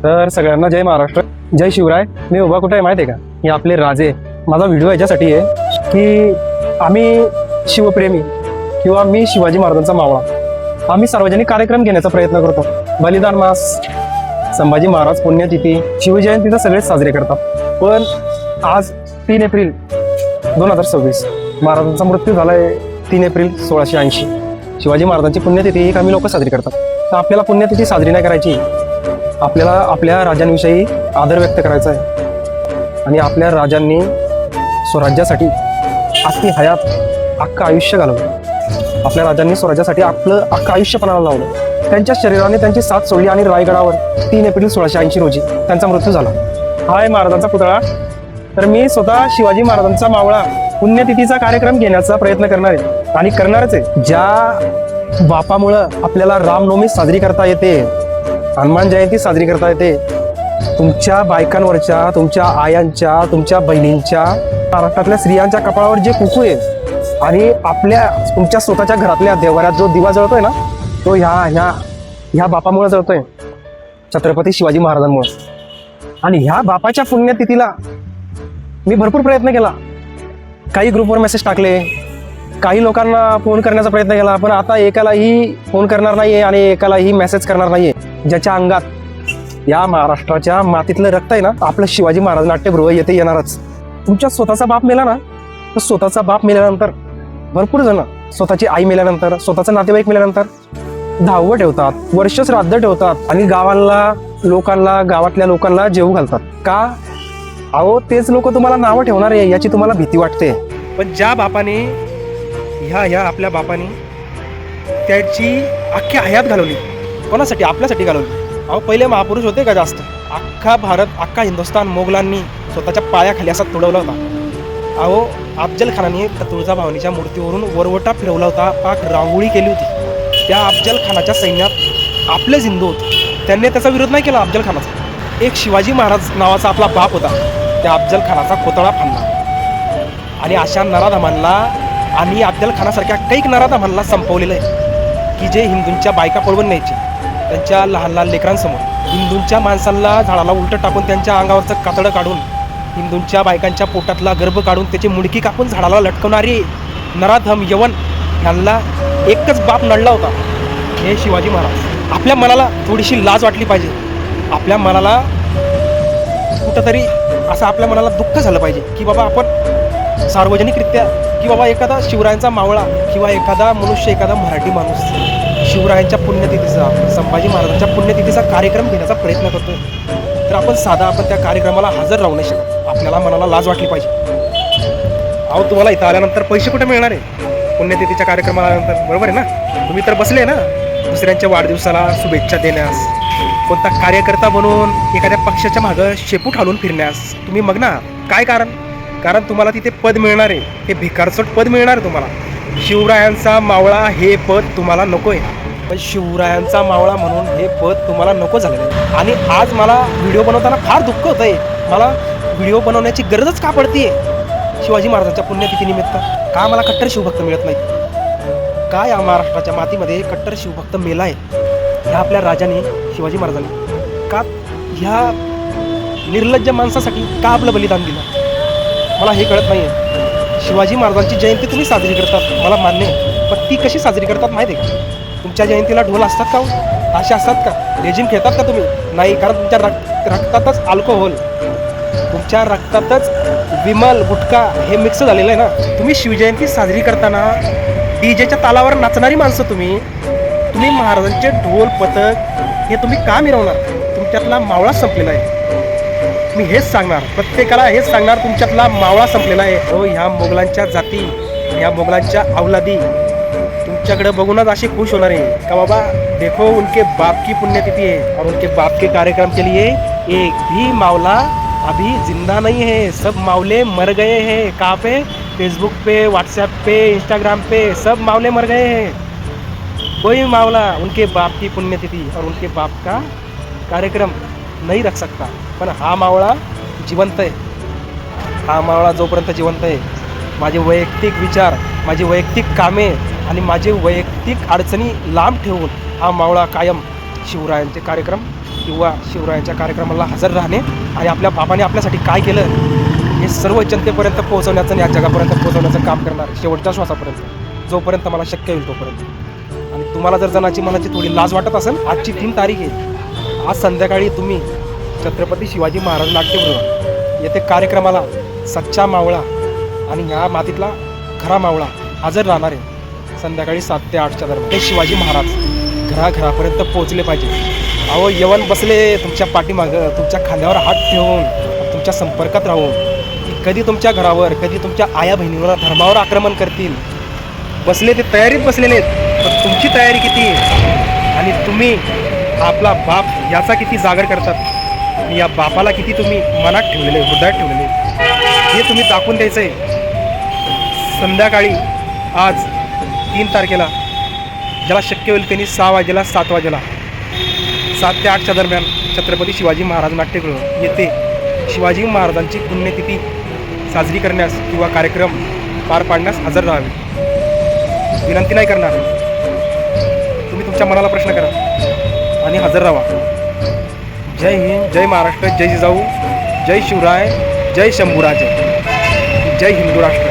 तर सगळ्यांना जय महाराष्ट्र, जय शिवराय. मी उभा कुठे आहे माहिती आहे का? हे आपले राजे. माझा व्हिडिओ याच्यासाठी आहे की आम्ही शिवप्रेमी किंवा मी शिवाजी महाराजांचा मावळा, आम्ही सार्वजनिक कार्यक्रम घेण्याचा प्रयत्न करतो. बलिदान मास, संभाजी महाराज पुण्यतिथी, शिवजयंती तर सगळेच साजरे करतात. पण आज 3 एप्रिल 2026 महाराजांचा मृत्यू झालाय. 3 एप्रिल 1680 शिवाजी महाराजांची पुण्यतिथी एक आम्ही लोक साजरी करतात. तर आपल्याला पुण्यतिथी साजरी नाही करायची, आपल्याला आपल्या राजांविषयी आदर व्यक्त करायचा आहे. आणि आपल्या राजांनी स्वराज्यासाठी अख्खी हयात, अख्खं आयुष्य घालवलं. आपल्या राजांनी स्वराज्यासाठी आपलं अख्खं आयुष्य पणाला लावलं. त्यांच्या शरीराने त्यांची साथ सोडली आणि रायगडावर 3 एप्रिल 1680 रोजी त्यांचा मृत्यू झाला. हा आहे महाराजांचा पुतळा. तर मी स्वतः शिवाजी महाराजांचा मावळा पुण्यतिथीचा कार्यक्रम घेण्याचा प्रयत्न करणार आहे आणि करणारच आहे. ज्या बापामुळं आपल्याला रामनवमी साजरी करता येते, हनुमान जयंती साजरी करता येते, तुमच्या बायकांवरच्या, तुमच्या आयांच्या, तुमच्या बहिणींच्या, महाराष्ट्रातल्या स्त्रियांच्या कपाळावर जे कुंकू आहे आणि आपल्या तुमच्या स्वतःच्या घरातल्या देवाऱ्यात जो दिवा जळतोय ना, तो ह्या बापामुळे जळतोय, छत्रपती शिवाजी महाराजांमुळे. आणि ह्या बापाच्या पुण्यतिथीला मी भरपूर प्रयत्न केला. काही ग्रुपवर मेसेज टाकले, काही लोकांना फोन करण्याचा प्रयत्न केला, पण आता एकालाही फोन करणार नाहीये आणि एकालाही मेसेज करणार नाहीये ज्याच्या अंगात या महाराष्ट्राच्या मातीतलं रक्त आहे ना. आपलं शिवाजी महाराज नाट्यगृह येथे येणारच. तुमच्या स्वतःचा बाप मेला ना, तर स्वतःचा बाप मेल्यानंतर भरपूर जण स्वतःची आई मेल्यानंतर, स्वतःचा नातेवाईक मेल्यानंतर 10वं ठेवतात, वर्ष श्राद्ध ठेवतात आणि गावातल्या लोकांना जेवू घालतात. का? अहो, तेच लोक तुम्हाला नावं ठेवणार आहे याची तुम्हाला भीती वाटते. पण ज्या बापाने ह्या आपल्या बापाने त्याची अख्खी हयात घालवली, कोणासाठी? आपल्यासाठी घालवली. अहो, पहिले महापुरुष होते का जास्त? अख्खा भारत, अख्खा हिंदुस्थान मोगलांनी स्वतःच्या पायाखाली असा तुडवला होता. अहो, अफजल खानाने तुळजाभवानीच्या मूर्तीवरून वरवटा फिरवला होता, पाक रांगोळी केली होती. त्या अफजल खानाच्या सैन्यात आपलेच हिंदू होते, त्यांनी त्याचा विरोध नाही केला अफजल खानाचा. एक शिवाजी महाराज नावाचा आपला बाप होता, त्या अफजल खानाचा कोतळा फाडला. आणि अशा नराधमांना आणि अफजल खानासारख्या कैक नराधमांना संपवलेलं आहे की जे हिंदूंच्या बायका पळवून न्यायचे त्यांच्या लहान लहान लेकरांसमोर. हिंदूंच्या माणसांना झाडाला उलटं टाकून त्यांच्या अंगावरचं कातडं काढून, हिंदूंच्या बायकांच्या पोटातला गर्भ काढून त्याची मुडकी कापून झाडाला लटकवणारी नराधम यवन ह्यांना एकच बाप नडला होता, हे शिवाजी महाराज. आपल्या मनाला थोडीशी लाज वाटली पाहिजे. आपल्या मनाला कुठंतरी असं आपल्या मनाला दुःख झालं पाहिजे की बाबा आपण सार्वजनिकरित्या, की बाबा एखादा शिवरायांचा मावळा किंवा एखादा मनुष्य, एखादा मराठी माणूस शिवरायांच्या पुण्यतिथीचा, संभाजी महाराजांच्या पुण्यतिथीचा कार्यक्रम घेण्याचा प्रयत्न करतोय, तर आपण त्या कार्यक्रमाला हजर राहू नाही शकत. आपल्याला मनाला लाज वाटली पाहिजे. अहो, तुम्हाला इथं आल्यानंतर पैसे कुठे मिळणार आहे पुण्यतिथीच्या कार्यक्रमाला आल्यानंतर? बरोबर आहे ना? तुम्ही तर बसले ना दुसऱ्यांच्या वाढदिवसाला शुभेच्छा देण्यास, कोणता कार्यकर्ता बनून एखाद्या पक्षाच्या मागं शेपूट हालून फिरण्यास. तुम्ही मग ना, काय कारण तुम्हाला तिथे पद मिळणार आहे, हे भिकारचोट पद मिळणार आहे तुम्हाला. शिवरायांचा मावळा हे पद तुम्हाला नको आहे, पण शिवरायांचा मावळा म्हणून हे पद तुम्हाला नको झालेलं आहे. आणि आज मला व्हिडिओ बनवताना फार दुःख होतं आहे. मला व्हिडिओ बनवण्याची गरजच का पडते शिवाजी महाराजांच्या पुण्यतिथीनिमित्त? का मला कट्टर शिवभक्त मिळत नाही? का या महाराष्ट्राच्या मातीमध्ये कट्टर शिवभक्त मेला आहे? ह्या आपल्या राजाने, शिवाजी महाराजांनी का ह्या निर्लज्ज माणसासाठी का आपलं बलिदान दिलं? मला हे कळत नाही आहे. शिवाजी महाराजांची जयंती तुम्ही साजरी करतात, मला मान्य आहे, पण ती कशी साजरी करतात माहिती आहे का? तुमच्या जयंतीला ढोल असतात का? ताशे असतात का? लेझिम खेळतात का तुम्ही? नाही, कारण तुमच्या रक्तातच अल्कोहोल, तुमच्या रक्तातच विमल, गुटखा हे मिक्स झालेलं आहे ना. तुम्ही शिवजयंती साजरी करताना डीजेच्या तालावर नाचणारी माणसं तुम्ही महाराजांचे ढोल पथक हे तुम्ही का मिरवणार? तुमच्यातला मावळा संपलेला आहे. मी हेच सांगणार, प्रत्येकाला हेच सांगणार, तुमच्यातला मावळा संपलेला आहे. हो, ह्या मोगलांच्या जाती, ह्या मोगलांच्या अवलादी तुमच्याकडे बघूनच असे खुश होणार आहे का बाबा देखो उनके बाप की पुण्यतिथि है और उनके बाप के कार्यक्रम के लिए एक भी मावला अभी जिंदा नहीं है, सब मावले मर गए हैं. कहाँ पे? फेसबुक पे, व्हाट्सएप पे, इंस्टाग्राम पे सब मावले मर गए हैं. कोई मावला उनके बाप की पुण्यतिथि और उनके बाप का कार्यक्रम नहीं रख सकता. पण हा मावळा जिवंत आहे. हा मावळा जोपर्यंत जिवंत आहे, माझे वैयक्तिक विचार, माझी वैयक्तिक कामे आणि माझे वैयक्तिक अडचणी लांब ठेवून हा मावळा कायम शिवरायांचे कार्यक्रम किंवा शिवरायाच्या कार्यक्रमाला हजर राहणे आणि आपल्या बाबाने आपल्यासाठी काय केलं हे सर्व जनतेपर्यंत पोहोचवण्याचं आणि या जगापर्यंत पोहोचवण्याचं काम करणार शेवटच्या श्वासापर्यंत, जोपर्यंत मला शक्य होईल तोपर्यंत. आणि तुम्हाला जर जणाची मनाची थोडी लाज वाटत असेल, आजची 3 तारीख आहे. आज संध्याकाळी तुम्ही छत्रपती शिवाजी महाराज नाट्यगृह येथे कार्यक्रमाला सच्चा मावळा आणि ह्या मातीतला खरा मावळा हजर राहणार आहे. संध्याकाळी 7 ते 8च्या दरम्यान हे शिवाजी महाराज घराघरापर्यंत पोहोचले पाहिजे. अहो यवन बसले तुमच्या पाठीमागं, तुमच्या खांद्यावर हात ठेवून, तुमच्या संपर्कात राहून, की कधी तुमच्या घरावर, कधी तुमच्या आया बहिणीवर, धर्मावर आक्रमण करतील. बसले ते तयारीत बसलेले आहेत, पण तुमची तयारी किती आणि तुम्ही आपला बाप याचा किती जागर करतात आणि या बापाला किती तुम्ही मनात ठेवलेले, हृदयात ठेवलेले हे तुम्ही दाखवून द्यायचं आहे. संध्याकाळी आज 3 तारखेला ज्याला शक्य होईल त्यांनी 6 वाजेला 7 वाजेला 7 ते 8च्या दरम्यान छत्रपती शिवाजी महाराज नाट्यगृह येथे शिवाजी महाराजांची पुण्यतिथी साजरी करण्यास किंवा कार्यक्रम पार पाडण्यास हजर राहावे. विनंती नाही करणार, तुम्ही तुमच्या मनाला प्रश्न करा आणि हजर राहा. जय हिंद, जय महाराष्ट्र, जय जिजाऊ, जय शिवराय, जय शंभूराजे, जय हिंदू राष्ट्र.